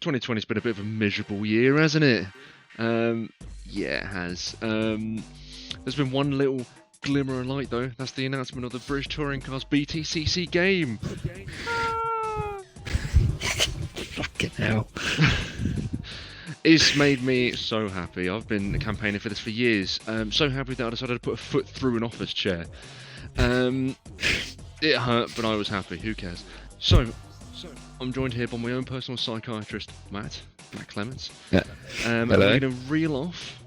2020's been a bit of a miserable year, hasn't it? Yeah, it has. There's been one little glimmer of light though. That's the announcement of the British Touring Cars BTCC game. Fucking hell. It's made me so happy. I've been campaigning for this for years. So happy that I decided to put a foot through an office chair. It hurt, but I was happy. Who cares? So I'm joined here by my own personal psychiatrist, Matt Clements. Yeah. And we're going to reel off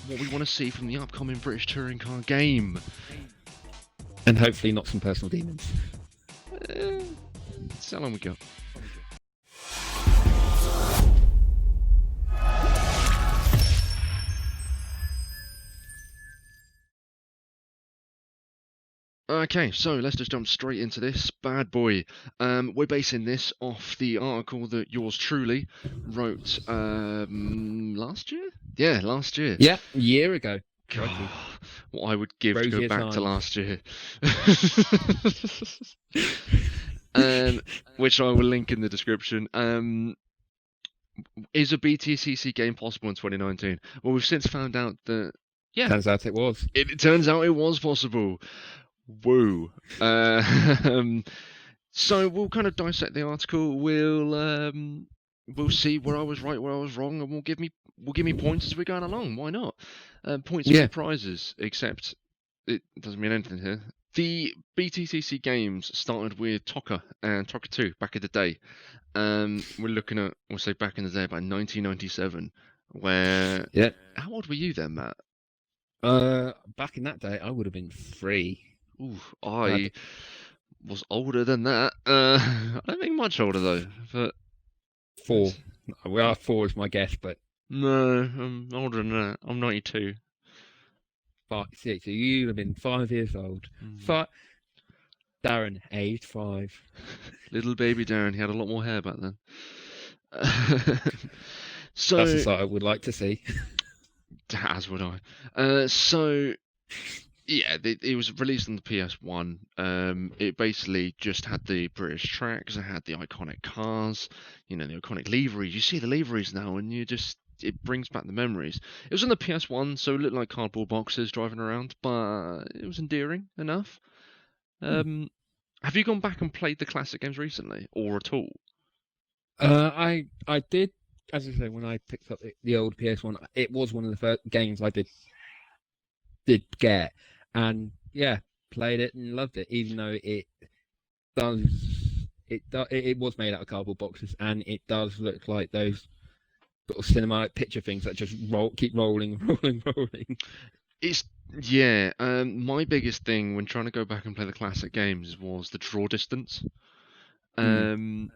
what we want to see from the upcoming British Touring Car game. And hopefully not some personal demons. So long we go. Okay, so let's just jump straight into this bad boy. We're basing this off the article that yours truly wrote last year? Yeah, last year. Yeah, a year ago. God, what I would give to go back to last year. Which I will link in the description. Is a BTCC game possible in 2019? Well, we've since found out that, yeah. Turns out it was. It turns out it was possible. Woo. So we'll kind of dissect the article. We'll see where I was right, where I was wrong, and we'll give me points as we're going along. Why not? Points for prizes, except it doesn't mean anything here. The BTCC games started with TOCA and TOCA 2 back in the day. We're looking at, we'll say back in the day, about 1997, where... Yeah. How old were you then, Matt? Back in that day, I would have been 3. Ooh, I was older than that. I don't think much older though, but 4. Well, 4 is my guess, but no, I'm older than that. I'm 92. 5, 6. So you would have been 5 years old. Darren, aged 5. Little baby Darren. He had a lot more hair back then. So that's the sight I would like to see. As would I. So. Yeah, it was released on the PS1. It basically just had the British tracks, it had the iconic cars, the iconic liveries. You see the liveries now, and it brings back the memories. It was on the PS1, so it looked like cardboard boxes driving around, but it was endearing enough. Have you gone back and played the classic games recently, or at all? I did, as I say, when I picked up the old PS1, it was one of the first games I did get. And yeah, played it and loved it, even though it was made out of cardboard boxes, and it does look like those sort of cinematic picture things that just keep rolling. My biggest thing when trying to go back and play the classic games was the draw distance. I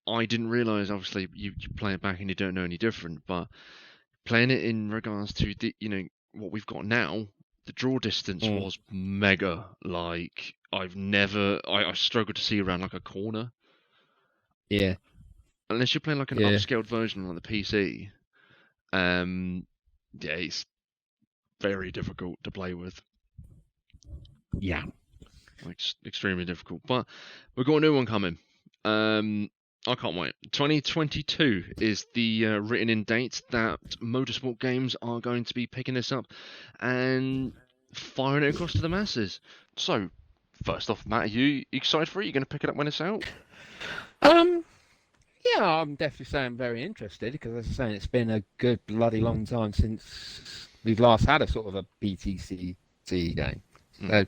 didn't realise, obviously, you play it back and you don't know any different, but playing it in regards to what we've got now. The draw distance was mega. Like, I struggled to see around like a corner. Yeah. Unless you're playing like an upscaled version on the PC. It's very difficult to play with. Yeah. Like, extremely difficult. But we've got a new one coming. I can't wait. 2022 is the written in date that Motorsport games are going to be picking this up and firing it across to the masses. So, first off, Matt, are you excited for it? Are you going to pick it up when it's out? Yeah, I'm definitely saying I'm very interested, because as I was saying, it's been a good bloody long time since we've last had a sort of a BTCC game. So,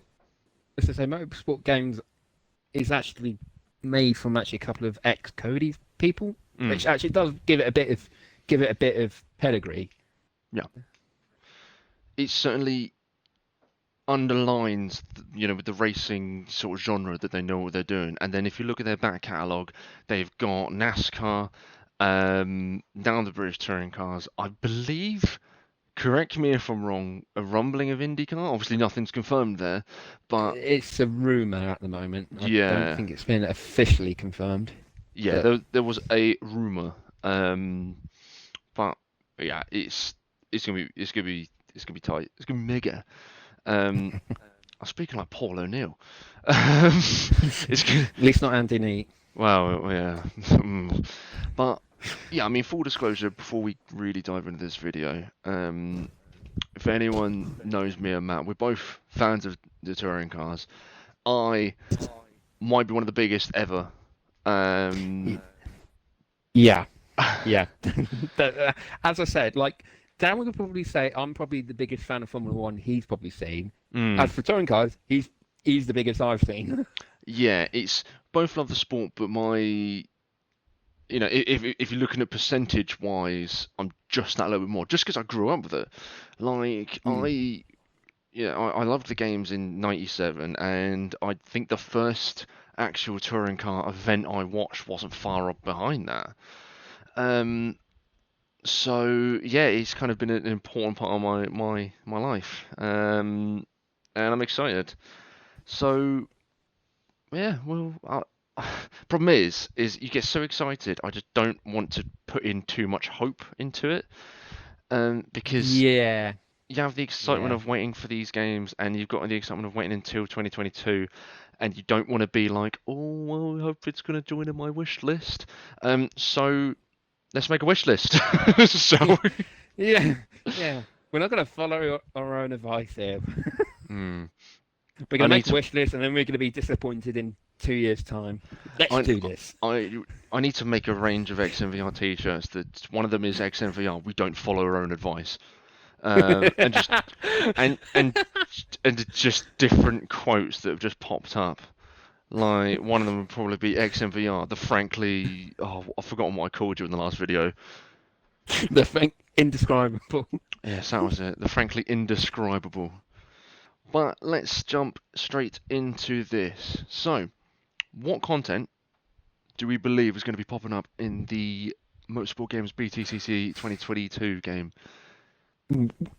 as I say, Motorsport games is actually made from a couple of ex-Cody people, which actually does give it a bit of pedigree. Yeah, it certainly underlines, with the racing sort of genre, that they know what they're doing. And then if you look at their back catalogue, they've got NASCAR, now the British Touring Cars. I believe, correct me if I'm wrong, a rumbling of IndyCar. Obviously, nothing's confirmed there, but it's a rumor at the moment. I don't think it's been officially confirmed. Yeah, but there was a rumor, but yeah, it's gonna be tight. It's gonna be mega. I'm speaking like Paul O'Neill. It's at least not Andy Neat. Well, yeah, but Yeah, I mean, full disclosure, before we really dive into this video, if anyone knows me and Matt, we're both fans of the touring cars. I might be one of the biggest ever. Um, Yeah, yeah. As I said, like Dan would probably say, I'm probably the biggest fan of Formula One he's probably seen. mm, As for touring cars, he's the biggest I've seen. yeah, it's both love the sport, but if you're looking at percentage wise, I'm just that little bit more, just because I grew up with it. Like Mm. I loved the games in '97, and I think the first actual touring car event I watched wasn't far up behind that. Um, so yeah, it's kind of been an important part of my life, and I'm excited. So yeah, well, problem is you get so excited, I just don't want to put in too much hope into it, because Yeah, you have the excitement yeah. of waiting for these games, and you've got the excitement of waiting until 2022, and you don't want to be like, oh, well, I hope it's going to join in my wish list. So let's make a wish list. Yeah, So, yeah, yeah. We're not going to follow our own advice here. hmm, We're I going to need make a to, wish list and then we're going to be disappointed in 2 years' time. Let's I, do this. I, I need to make a range of XNVR t-shirts. That one of them is XNVR. We don't follow our own advice. And just and just different quotes that have just popped up. Like one of them would probably be XMVR, the frankly, oh, I've forgotten what I called you in the last video. The thing indescribable. Yes, that was it. The frankly indescribable. But let's jump straight into this. So, what content do we believe is going to be popping up in the Motorsport Games BTCC 2022 game?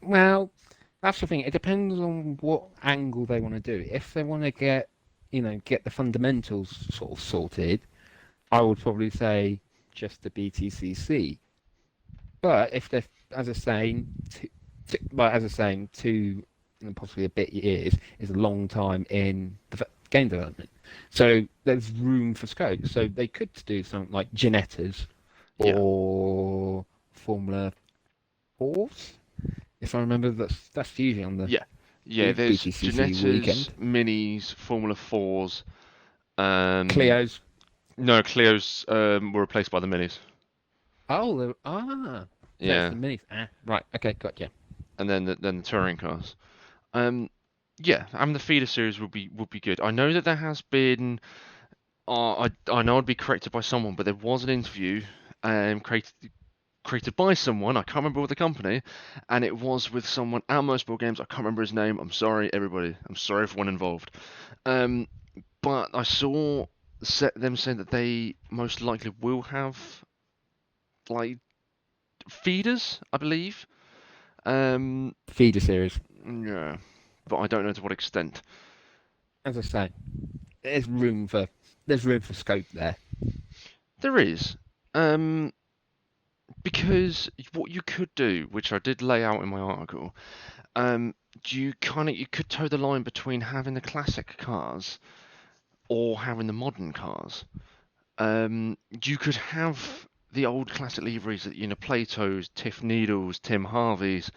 Well, that's the thing. It depends on what angle they want to do. If they want to get the fundamentals sort of sorted, I would probably say just the BTCC. But if they're, as I say, as I say, 2 and possibly a bit years is a long time in game development. So there's room for scope. So they could do something like Ginettas Yeah, or Formula Force. If I remember, that's usually on the yeah, yeah. There's BTCC Ginettas, weekend. Minis, Formula Fours. Um, Clio's. no, Clio's were replaced by the Minis. Oh, so it's Yeah, the minis. Right. Okay, got you. and then the touring cars. Um, yeah, the feeder series would be good. I know that there has been. I know I'd be corrected by someone, but there was an interview created by someone. I can't remember with the company, and it was with someone at Motorsport Games. I can't remember his name. I'm sorry, everybody. I'm sorry, everyone involved. Um, but I saw them saying that they most likely will have like feeders, I believe. Um, Feeder series. yeah, but I don't know to what extent. As I say, there's room for there's room for scope there. There is. Um, because what you could do, which I did lay out in my article, um, you could toe the line between having the classic cars or having the modern cars. You could have the old classic liveries that Plato's, Tiff Needles, Tim Harvey's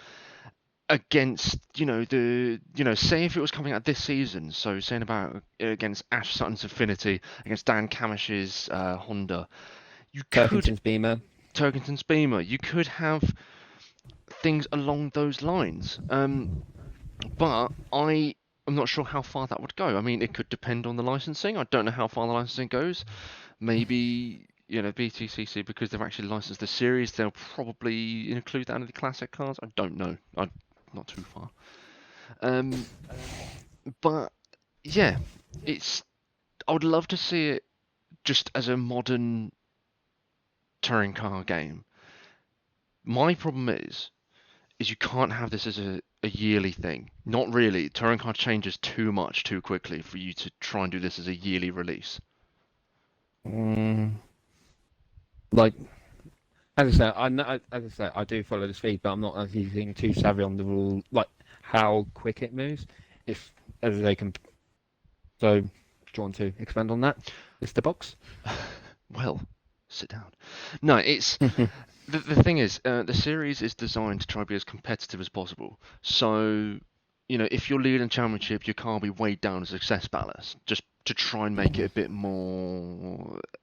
against say if it was coming out this season, so saying about against Ash Sutton's Affinity, against Dan Camish's Honda, you could Turkington's Beamer. Turkington's Beamer. You could have things along those lines. But I am not sure how far that would go. I mean, it could depend on the licensing. I don't know how far the licensing goes. Maybe, BTCC, because they've actually licensed the series, they'll probably include that in the classic cars. I don't know. I'm not too far. Um, but yeah, it's. I would love to see it just as a modern touring car game. My problem is you can't have this as a yearly thing. Not really. Touring car changes too much too quickly for you to try and do this as a yearly release. Mm, like as I say, I know, as I say, I do follow the speed, but I'm not as using too savvy on the rule, like how quick it moves. If as they can, so do you want to expand on that, Mr. Box? Well, Sit down. No, it's the thing is, the series is designed to try to be as competitive as possible. So, if you're leading championship, you can't be weighed down as success ballast. Just to try and make it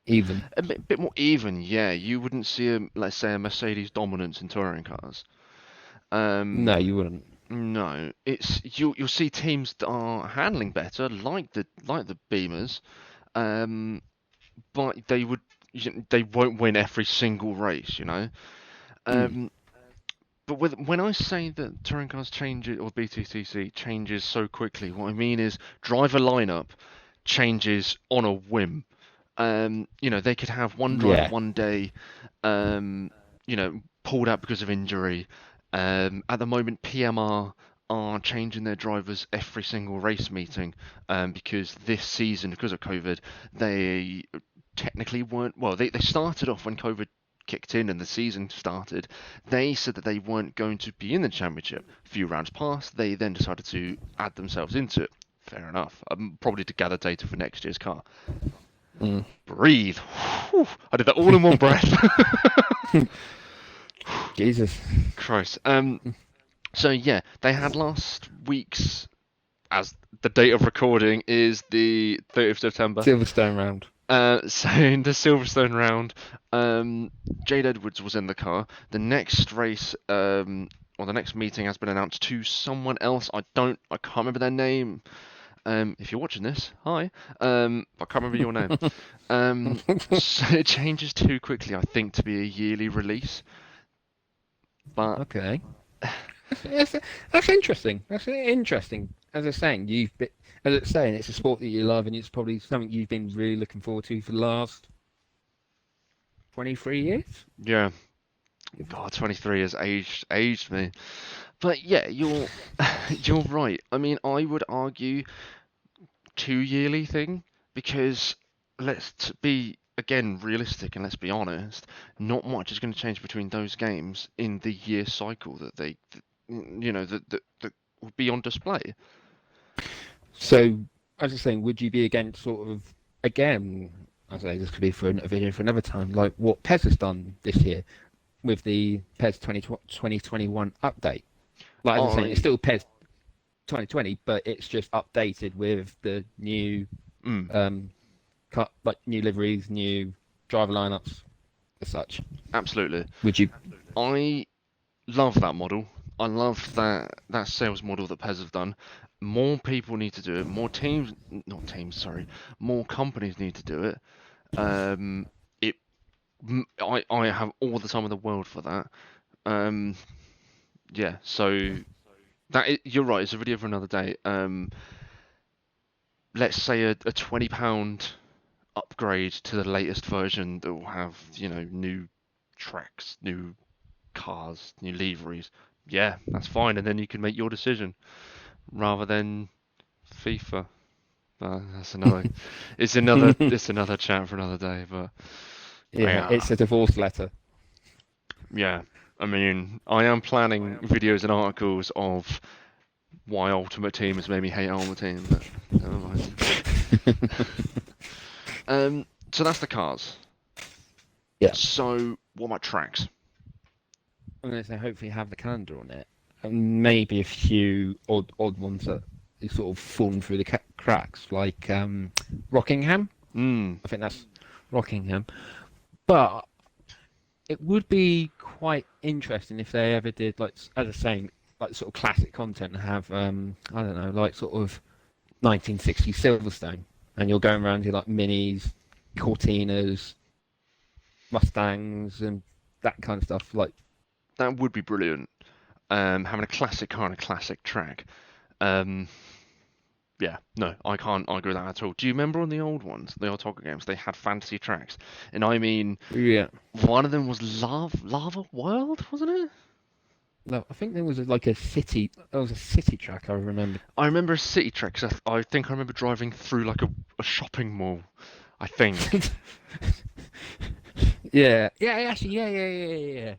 Even. a bit more even. Yeah, you wouldn't see let's say, a Mercedes dominance in touring cars. No, you wouldn't. No, you'll see teams that are handling better, like the Beamers, um, but they won't win every single race. Mm. Um, but when I say that touring cars change or BTCC changes so quickly, what I mean is driver lineup changes on a whim. They could have one driver Yeah. one day, pulled out because of injury. At the moment, PMR are changing their drivers every single race meeting, because this season, because of COVID, they technically weren't. Well, they started off when COVID kicked in and the season started. They said that they weren't going to be in the championship. A few rounds passed, they then decided to add themselves into it. Fair enough. Probably to gather data for next year's car. Mm. Breathe. Whew. I did that all in one breath. Jesus. Christ. So yeah, they had last week's, as the date of recording is the 30th of September. Silverstone round. So in the Silverstone round, Jade Edwards was in the car. The next race, or the next meeting has been announced to someone else. I can't remember their name. If you're watching this, hi. I can't remember your name. So it changes too quickly, I think, to be a yearly release. But Okay. That's interesting. That's interesting. As I was saying, as it's saying, it's a sport that you love, and it's probably something you've been really looking forward to for the last 23 years. yeah, God, 23 has aged me. But yeah, you're you're right. I mean, I would argue two yearly thing because be again realistic and let's be honest, not much is going to change between those games in the year cycle that will be on display. So, as I was saying, would you be against sort of again? I say this could be for a video for another time, like what PES has done this year with the PES 2021 update. Like as I was saying, it's still PES 2020, but it's just updated with the new like new liveries, new driver lineups, as such. Absolutely. Would you? I love that model. I love that sales model that PES have done. More people need to do it. More teams, not teams, sorry. More companies need to do it. It, I have all the time in the world for that. Yeah. So you're right. It's a video for another day. Let's say a £20 upgrade to the latest version that will have new tracks, new cars, new liveries. Yeah, that's fine, and then you can make your decision rather than FIFA. That's another. It's another chat for another day. But Yeah, yeah, it's a divorce letter. yeah. I mean, I am planning videos and articles of why Ultimate Team has made me hate Ultimate Team, but never mind. So that's the cars. Yeah. So what about tracks? I'm going to say hopefully have the calendar on it, and maybe a few odd ones that is sort of fallen through the cracks, like Rockingham. I think that's Rockingham, but it would be quite interesting if they ever did, like as I was saying, like sort of classic content and have I don't know, like sort of 1960s Silverstone, and you're going around here like Minis, Cortinas, Mustangs, and that kind of stuff. Like That would be brilliant. Having a classic car and a classic track. Yeah, no, I can't argue with that at all. Do you remember on the old ones, the old Tonka games, they had fantasy tracks? And I mean, yeah. one of them was Lava World, wasn't it? No, I think there was like a city. There was a city track. I remember. I remember a city track 'cause I think I remember driving through like a shopping mall. I think. Yeah. Yeah. Actually. Yeah. Yeah. Yeah. Yeah. Yeah.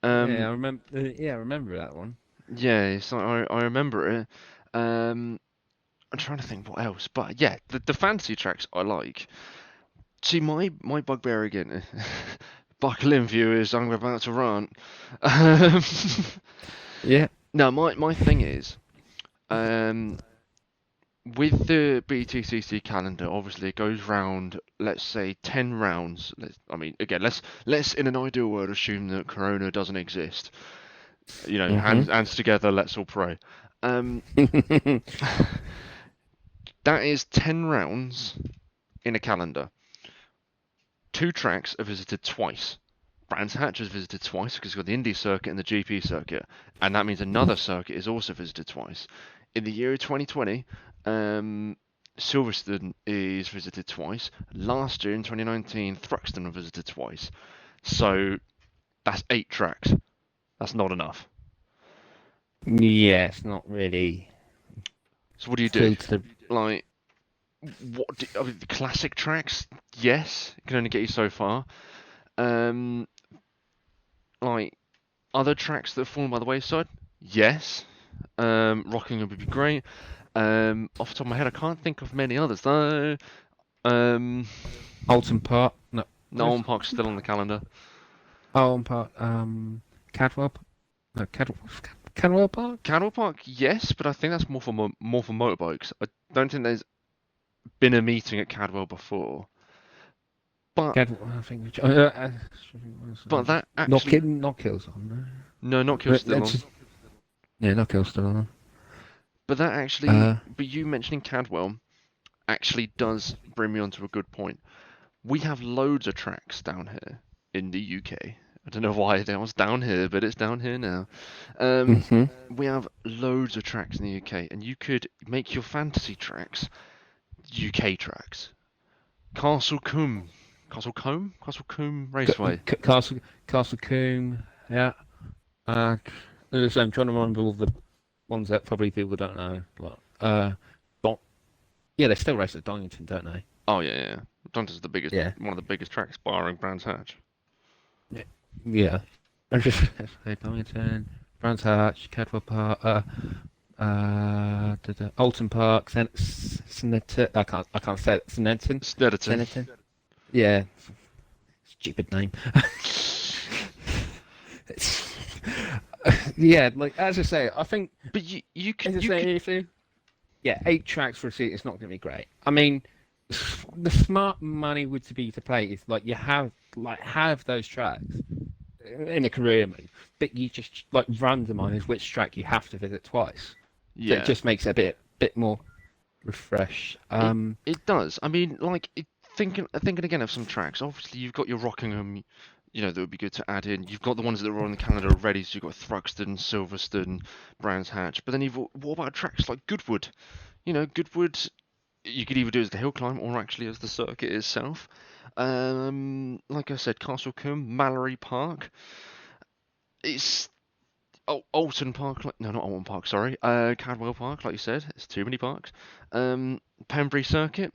I Um, remember. Yeah. I remember that one. yeah, so I remember it. I'm trying to think what else, but yeah, the fantasy tracks I like. See, my bugbear again. Buckle in, viewers. I'm about to rant. Um, Yeah. no, my thing is, um, with the BTCC calendar, obviously it goes round. Let's say 10 rounds. I mean, again, let's in an ideal world assume that Corona doesn't exist. You know, Mhm. hands together. Let's all pray. Um, that is 10 rounds in a calendar. 2 tracks are visited twice. Brands Hatch is visited twice because it's got the Indy circuit and the GP circuit, and that means another circuit is also visited twice. In the year 2020, Silverstone is visited twice. Last year in 2019, Thruxton was visited twice. So that's 8 tracks. That's not enough. Yeah, it's not really So what do you do? filtered. Like, I mean, the classic tracks? Yes, it can only get you so far. Um, like other tracks that have fallen by the wayside? Yes. Rockingham would be great. Off the top of my head, I can't think of many others though. Um, Alton Park. No. Nolan Park's still on the calendar. Alton Park. Cadwell. No, Cadwell Park. Cadwell Park, yes, but I think that's more for motorbikes. I don't think there's been a meeting at Cadwell before. But Cadwell. I think. that actually Knockhill's on. no, not Kill still on. Yeah, Knockhill's still on. But that actually, but you mentioning Cadwell actually does bring me onto a good point. We have loads of tracks down here in the UK. I don't know why that was down here, but it's down here now. We have loads of tracks in the UK, and you could make your fantasy tracks UK tracks. Castle Combe Raceway. Castle Combe. Yeah. I'm trying to remember all the ones that probably people don't know. Yeah, they still race at Donington, don't they? Oh yeah. Donington's the biggest, Yeah. one of the biggest tracks, barring Brands Hatch. Yeah. Donington, Brands Hatch, Cadwell Park, Alton Park, Snetterton. I can't say it. Snetterton. Yeah. Stupid name. Yeah, like as I say, I think. But you can. Yeah, 8 tracks for a seat is not going to be great. I mean, the smart money would be to play is like you have those tracks in a career mode, but you just like randomize which track you have to visit twice. Yeah. So it just makes it a bit more refresh. It does. I mean, like thinking again of some tracks. Obviously, you've got your Rockingham. You know, that would be good to add in. You've got the ones that are on the calendar already, so you've got Thruxton, Silverstone, Brands Hatch. But then what about tracks like Goodwood? You know, Goodwood, you could either do as the hill climb or actually as the circuit itself. Like I said, Castle Combe, Mallory Park. It's Alton Park. No, not Alton Park. Sorry, Cadwell Park. Like you said, it's too many parks. Pembrey Circuit.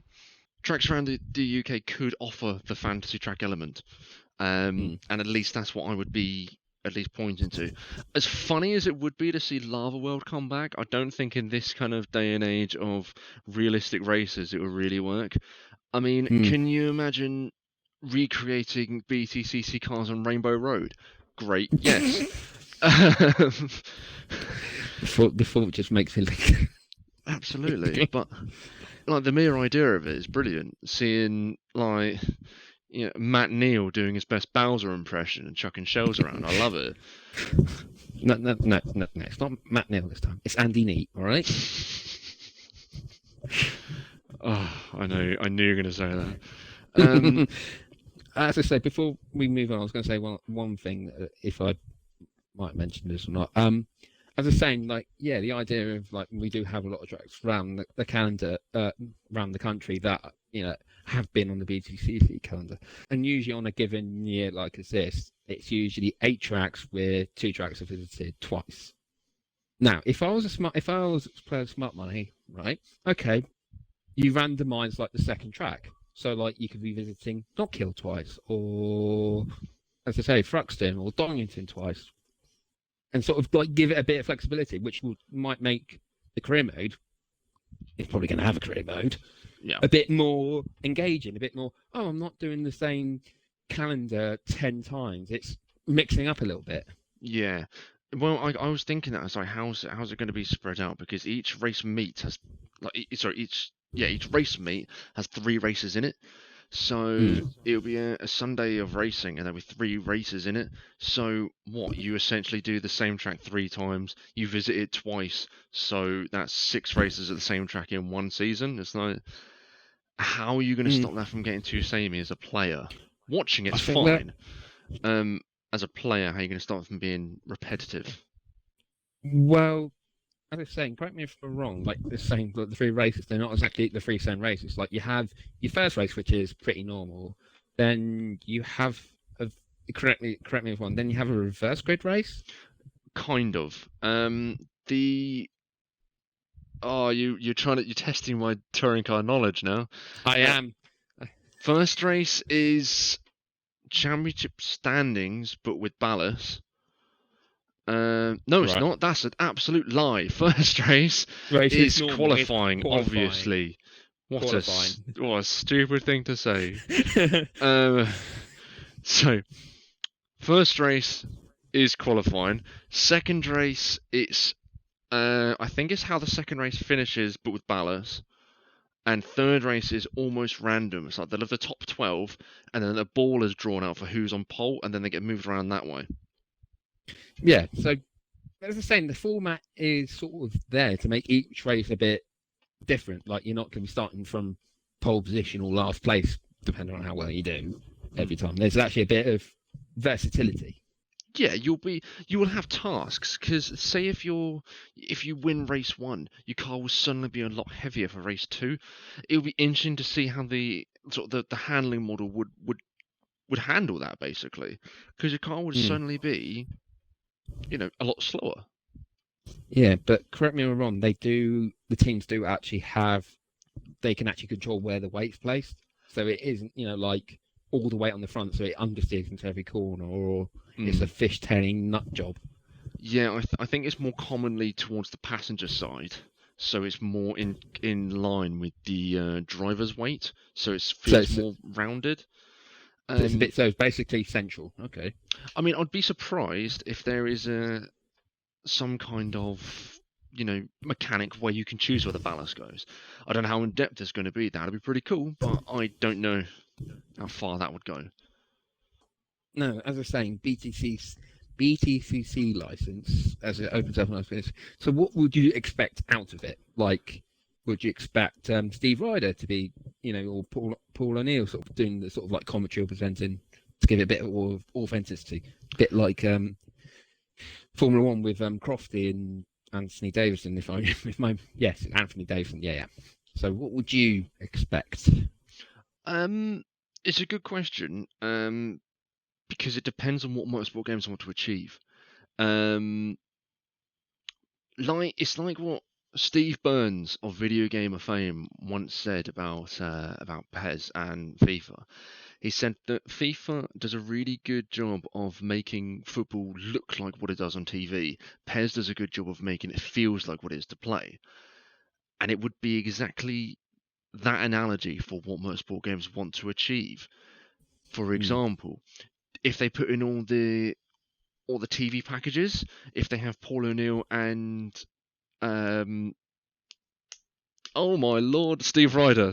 Tracks around the UK could offer the fantasy track element. And at least that's what I would be at least pointing to. As funny as it would be to see Lava World come back, I don't think in this kind of day and age of realistic races it would really work. I mean, can you imagine recreating BTCC cars on Rainbow Road? Great, yes. Before it just makes it look... Absolutely, but like the mere idea of it is brilliant. Seeing like... You know, Matt Neal doing his best Bowser impression and chucking shells around. I love it. No, it's not Matt Neal this time. It's Andy Neat, all right? Oh, I knew you were going to say that. As I say, before we move on, I was going to say one thing, if I might mention this or not. As I was saying, like, yeah, the idea of like we do have a lot of tracks around the calendar, around the country that have been on the BTCC calendar, and usually on a given year like this, it's usually 8 tracks where 2 tracks are visited twice. Now, if I was playing smart money, right? Okay, you randomize like the second track, so like you could be visiting Knockhill twice, or as I say, Thruxton or Donington twice. And sort of like give it a bit of flexibility, which might make the career mode. It's probably going to have a career mode. Yeah. a bit more engaging, a bit more. Oh, I'm not doing the same calendar 10 times. It's mixing up a little bit. Yeah. Well, I was thinking that. I was like, how's it going to be spread out? Because each race meet has, sorry, each race meet has 3 races in it. So Mm. it'll be a Sunday of racing, and there'll be 3 races in it. So what? You essentially do the same track 3 times. You visit it twice. So that's 6 races at the same track in one season. It's like, how are you going to Mm. stop that from getting too samey as a player? Watching I it's think that fine. As a player, how are you going to stop it from being repetitive? well, as I was saying, correct me if I'm wrong. Like the same, like the 3 races, they're not exactly the 3 same races. Like you have your first race, which is pretty normal. Then you have a correct me if I'm wrong. Then you have a reverse grid race. Kind of. The you're testing my touring car knowledge now. I Uh, am. First race is championship standings, but with ballast. No, it's Right. not. That's an absolute lie. First race Race is is normal. It's qualifying, qualifying. obviously. Qualifying. What a stupid thing to say. Um, so first race is qualifying. Second race, it's I think it's how the second race finishes, but with ballast. And third race is almost random. It's like they'll have the top 12, and then a ball is drawn out for who's on pole, and then they get moved around that way. Yeah. So as I was saying, the format is sort of there to make each race a bit different. Like you're not going to be starting from pole position or last place, depending on how well you do every time. There's actually a bit of versatility. Yeah, you will have tasks because say if you win race 1, your car will suddenly be a lot heavier for race 2. It'll be interesting to see how the sort of the handling model would handle that basically, because your car would Mm. suddenly be a lot slower. Yeah, but correct me if I'm wrong. The teams do actually have. They can actually control where the weight's placed, so it isn't like all the weight on the front, so it understeers into every corner, or it's a fishtailing nut job. Yeah, I think it's more commonly towards the passenger side, so it's more in line with the driver's weight, so it So feels more rounded. it's a bit. So it's basically central. Okay. I mean, I'd be surprised if there is some kind of mechanic where you can choose where the ballast goes. I don't know how in depth it's going to be. That'd be pretty cool, but I don't know how far that would go. No, as I was saying, BTCC license as it opens up on us. So, what would you expect out of it? Like, would you expect Steve Ryder to be, or Paul O'Neill sort of doing the sort of like commentary or presenting to give it a bit of authenticity, a bit like Formula One with Crofty and Anthony Davidson. Yes, Anthony Davidson. Yeah, yeah. So, what would you expect? It's a good question. Because it depends on what motorsport games want to achieve. It's like what Steve Burns of Video Gamer fame once said about PES and FIFA. He said that FIFA does a really good job of making football look like what it does on TV. PES does a good job of making it feels like what it is to play. And it would be exactly that analogy for what motorsport games want to achieve. For example, if they put in all the TV packages, if they have Paul O'Neill and oh my lord, Steve Ryder,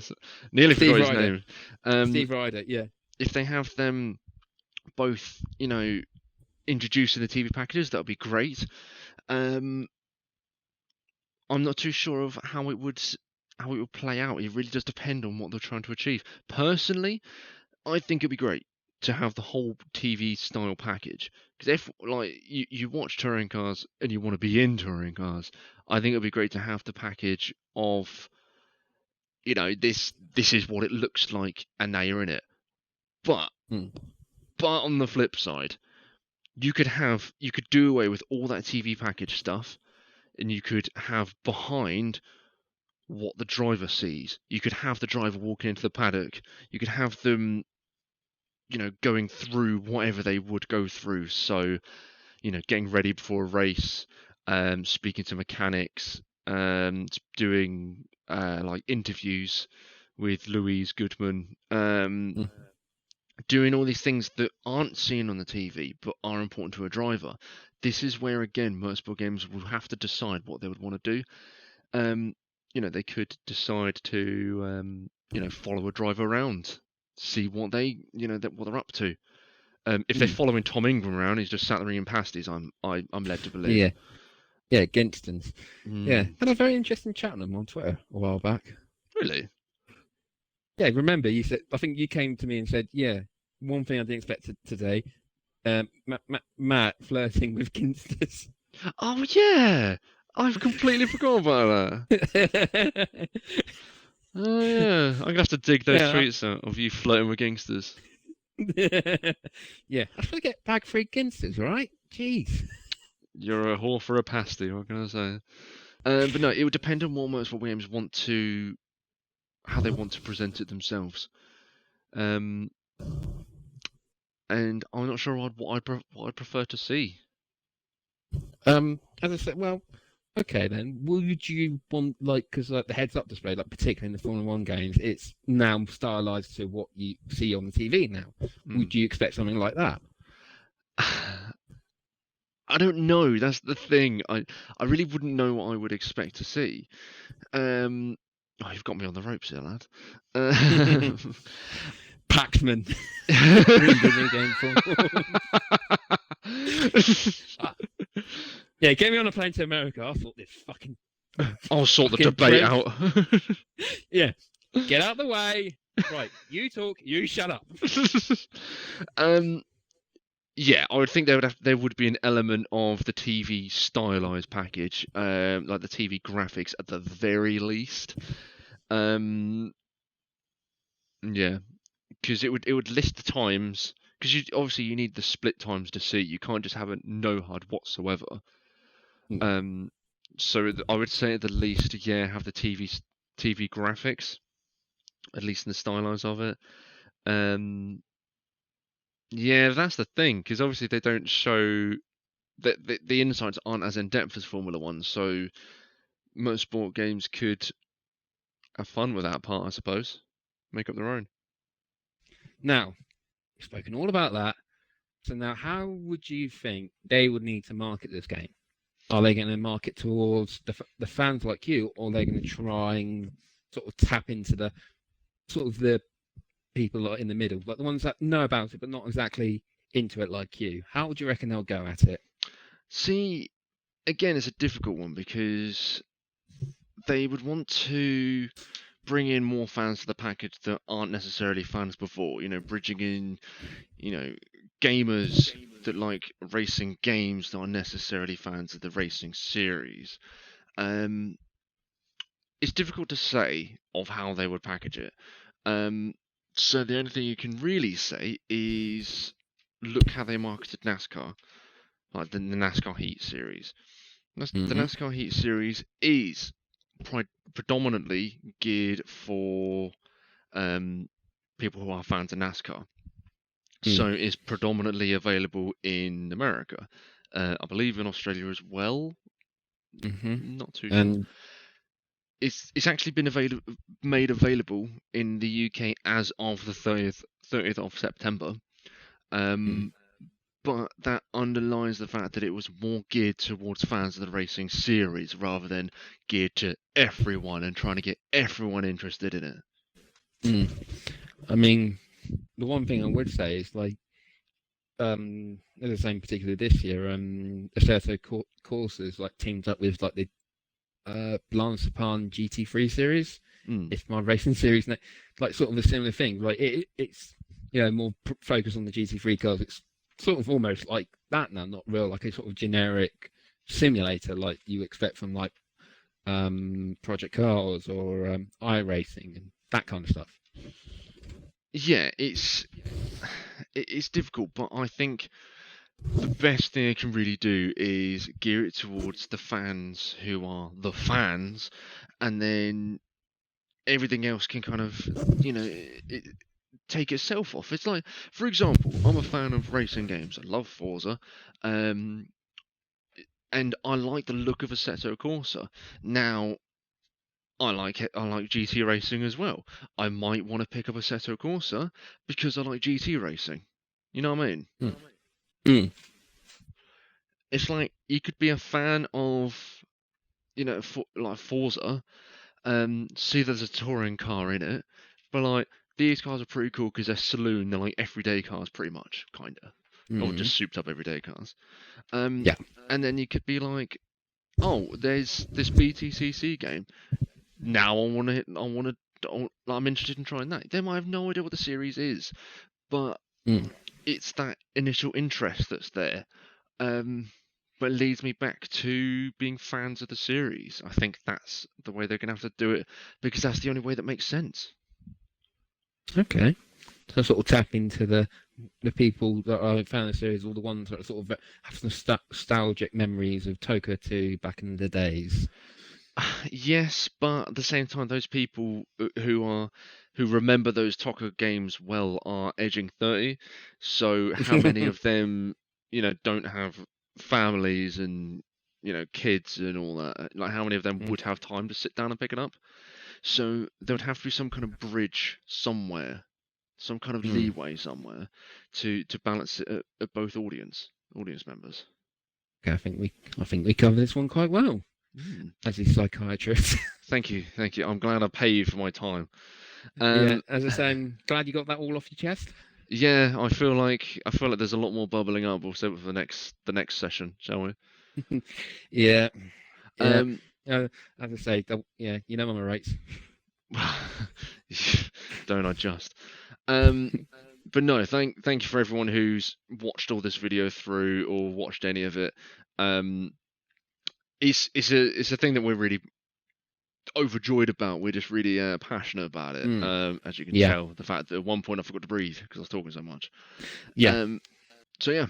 nearly Steve forgot his Ryder. name. Steve Ryder. Yeah. If they have them both, introduced in the TV packages, that would be great. I'm not too sure of how it would play out. It really does depend on what they're trying to achieve. Personally, I think it'd be great to have the whole TV style package. Because if like you watch touring cars and you want to be in touring cars, I think it'd be great to have the package of this is what it looks like and now you're in it. But on the flip side, you could do away with all that TV package stuff, and you could have behind what the driver sees. You could have the driver walking into the paddock. You could have them going through whatever they would go through. So, getting ready before a race, speaking to mechanics, doing like interviews, with Louise Goodman, Mm. doing all these things that aren't seen on the TV but are important to a driver. This is where again Motorsport Games will have to decide what they would want to do. They could decide to follow a driver around, see what what they're up to. If they're Mm. following Tom Ingram around, he's just sat there eating pasties. I'm led to believe. Yeah, yeah, Ginstons. Yeah, Mm, had a very interesting chat with them on Twitter a while back. really? Yeah, remember you said, I think you came to me and said, yeah, one thing I didn't expect today, Matt flirting with Ginsters. Oh yeah, I've completely forgot about that. Oh yeah, I'm gonna have to dig those Yeah, tweets out of you flirting with gangsters. yeah, I should get bag free Ginsters, right? Jeez. You're a whore for a pasty. What can I say? But no, it would depend on what Motorsport Games how they want to present it themselves. Um, and I'm not sure what I'd prefer to see. As I said, well, okay then. Would you want because the heads-up display, like particularly in the Formula One games, it's now stylized to what you see on the TV now. Would you expect something like that? I don't know. That's the thing. I really wouldn't know what I would expect to see. Oh, you've got me on the ropes here, lad. Paxman. Yeah, get me on a plane to America. I thought this fucking. I'll sort the debate out. Yeah, get out the way. Right, you talk. You shut up. Yeah, I would think there would be an element of the TV stylized package, like the TV graphics at the very least. Yeah, because it would list the times. Because obviously you need the split times to see. You can't just have a no HUD whatsoever. So I would say at the least, yeah, have the TV graphics, at least in the stylize of it. Yeah, that's the thing, because obviously they don't show that the insights aren't as in depth as Formula One, so Motorsport Games could have fun with that part, I suppose. Make up their own. Now, we've spoken all about that. So now, how would you think they would need to market this game? Are they going to market towards the fans like you, or are they going to try and sort of tap into the people in the middle, like the ones that know about it but not exactly into it like you? How would you reckon they'll go at it? See, again, it's a difficult one because they would want to bring in more fans to the package that aren't necessarily fans before. Bridging in, gamers that like racing games that aren't necessarily fans of the racing series. It's difficult to say of how they would package it. So the only thing you can really say is look how they marketed NASCAR, like the NASCAR Heat Series. The NASCAR Heat Series is predominantly geared for people who are fans of NASCAR. So it's predominantly available in America. I believe in Australia as well. Not too sure. It's actually been made available in the UK as of the 30th of September. But that underlines the fact that it was more geared towards fans of the racing series rather than geared to everyone and trying to get everyone interested in it. I mean, the one thing I would say is like, as the same particularly this year, Assetto Courses like teamed up with like the Blanche Pan GT3 series. It's my racing series, like sort of a similar thing. Like it's more focused on the GT3 cars. It's sort of almost like that now, not real, like a sort of generic simulator like you expect from like Project Cars or iRacing and that kind of stuff. Yeah, it's difficult, but I think the best thing they can really do is gear it towards the fans who are the fans, and then everything else can kind of, take itself off. It's like, for example, I'm a fan of racing games. I love Forza, and I like the look of Assetto Corsa. Now, I like it. I like GT racing as well. I might want to pick up a Assetto Corsa because I like GT racing. You know what I mean? Mm. Mm. It's like you could be a fan of, like Forza, see there's a touring car in it, but like these cars are pretty cool because they're saloon, they're like everyday cars pretty much, kinda, or Mm. just souped up everyday cars. Yeah. And then you could be like, oh, there's this BTCC game. Now I'm interested in trying that. They might have no idea what the series is, but Mm. it's that initial interest that's there. But it leads me back to being fans of the series. I think that's the way they're going to have to do it because that's the only way that makes sense. Okay. So sort of tap into the people that are fan of the series, all the ones that sort of have nostalgic memories of Toka 2 back in the days. Yes, but at the same time, those people who remember those Toka games well are edging 30. So how many of them, don't have families and kids and all that? Like how many of them would have time to sit down and pick it up? So there would have to be some kind of bridge somewhere, some kind of leeway somewhere to balance it at both audience members. Okay, I think we covered this one quite well. As a psychiatrist. Thank you. I'm glad I pay you for my time. Yeah, as I say, I'm glad you got that all off your chest. Yeah, I feel like there's a lot more bubbling up. We'll save it for the next session, shall we? Yeah. As I say, yeah, you know my rates. Don't I just? But no, thank you for everyone who's watched all this video through or watched any of it. It's a thing that we're really overjoyed about. We're just really passionate about it. As you can tell, the fact that at one point I forgot to breathe because I was talking so much. Yeah. So yeah,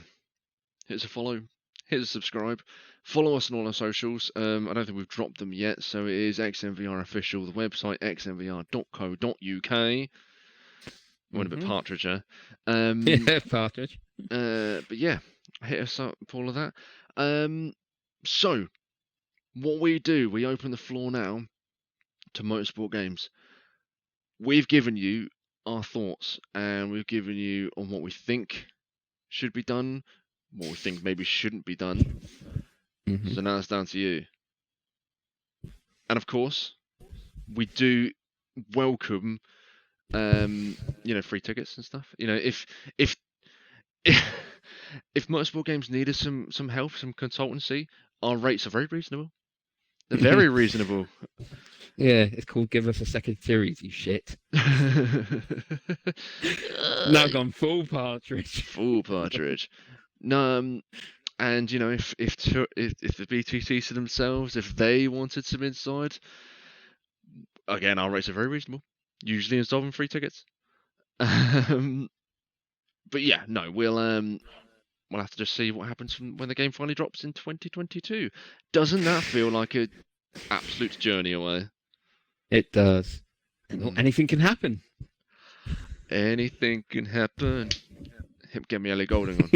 hit us a follow, hit us a subscribe, follow us on all our socials. I don't think we've dropped them yet, so it is XNVR official. The website xnvr.co.uk. Went a bit partridge there. Yeah, partridge. But yeah, hit us up for all of that. So what we do, we open the floor now to Motorsport games. We've given you our thoughts and we've given you on what we think should be done, what we think maybe shouldn't be done. So now it's down to you. And of course, we do welcome free tickets and stuff. If Motorsport games needed some help, some consultancy, our rates are very reasonable. They're very reasonable. Yeah, it's called Give Us a Second Series, you shit. Now gone full partridge. Full partridge. No, and if the BTCC themselves, if they wanted some inside, again, our rates are very reasonable. Usually involving free tickets. But yeah, no, we'll have to just see what happens when the game finally drops in 2022. Doesn't that feel like an absolute journey away? It does. Anything can happen. Anything can happen. Get me Ellie Goulding on.